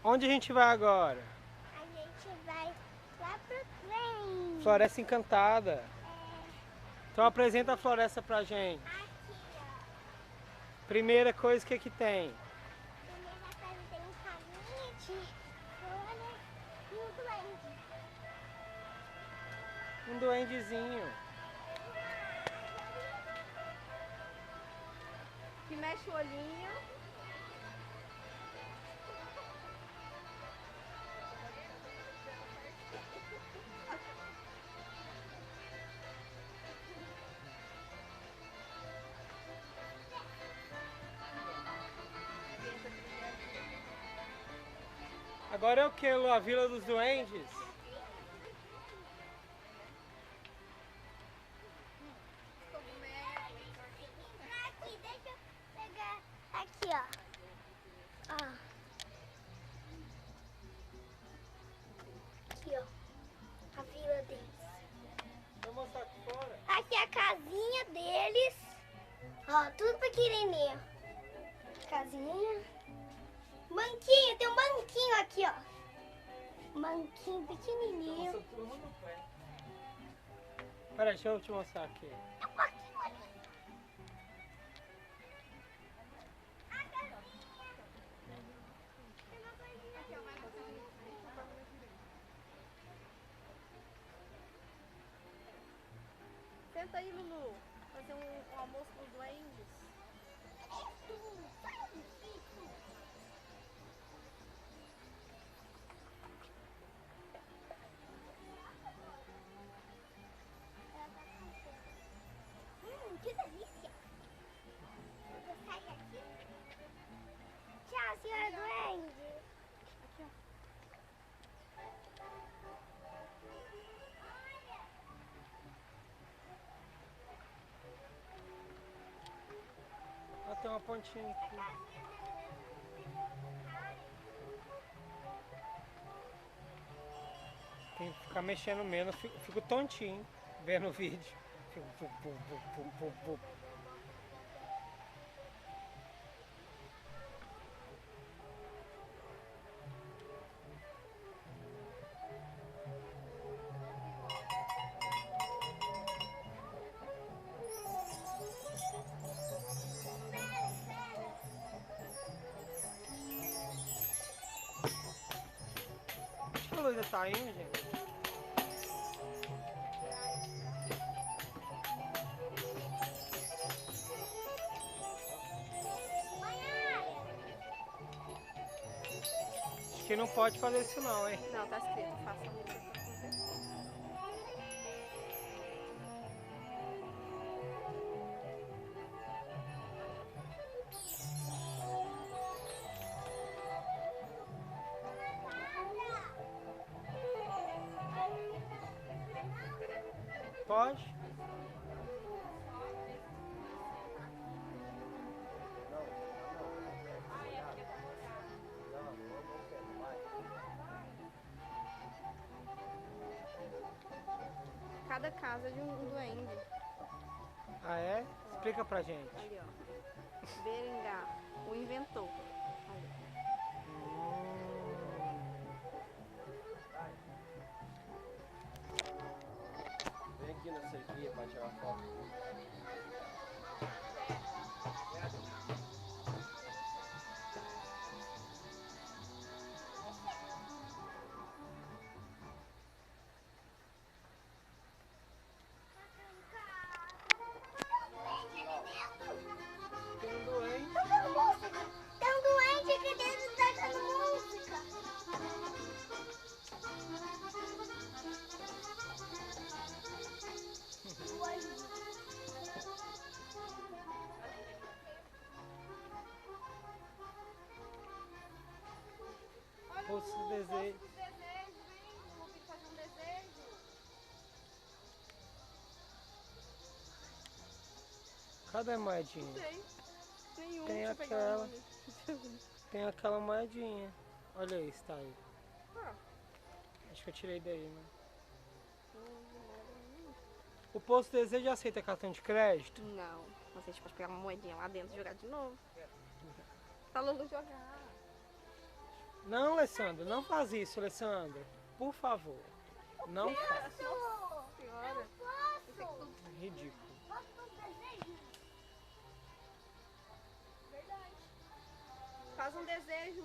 Onde a gente vai agora? A gente vai lá pro trem. Floresta Encantada. É, Então apresenta a floresta pra gente. aqui, ó. Primeira coisa, o que que tem? Primeira coisa tem um caminho de folha e um duende. Um duendezinho. Que mexe o olhinho. Agora é o que, Lu? A Vila dos Duendes? Aqui, deixa eu pegar. Aqui, ó. Ó. Aqui, ó. A vila deles. Vou mostrar aqui fora. Aqui é a casinha deles. Ó, tudo pequenininho. Casinha. Banquinho, tem um banquinho aqui, ó. Banquinho pequenininho. Peraí, deixa eu te mostrar aqui. É um banquinho ali. A casinha. Tem uma coisinha aqui, ó. Senta aí, Lulu. Fazer um almoço com os duendes. Que delícia! Vou sair aqui. Tchau, senhora duende. Aqui, ó. Ah, tem uma pontinha aqui. Tem que ficar mexendo menos, fico tontinho vendo o vídeo. Fico pum, pum, pum, pum, pum, pum. Acho que a Luísa tá indo, gente. Acho que não pode fazer isso não, hein? Não, tá escrito, faça. Pode? Cada casa de um duende. Ah, é? Explica pra gente. Ali, ó. Berengar, o inventor. Ali. Vem aqui na cerquinha pra tirar foto. Tem um duende. Tem um duende aqui dentro tocando música. Poço de desejo. Desejo, hein? O Lupe fazer um desejo. Cadê a moedinha? Tem. Nenhum. Tem Deixa eu pegar aquela. um ali. Tem aquela moedinha. Olha aí, está aí. Ah, Acho que eu tirei daí, né? O Poço de Desejo aceita cartão de crédito? não. Mas a gente pode pegar uma moedinha lá dentro e jogar de novo. Pra Lulu jogar. Não, Alessandro, não faz isso, Alessandro. Por favor. Não faz. Senhora. Posso? Ridículo. Posso fazer desejo? Verdade. Faz um desejo.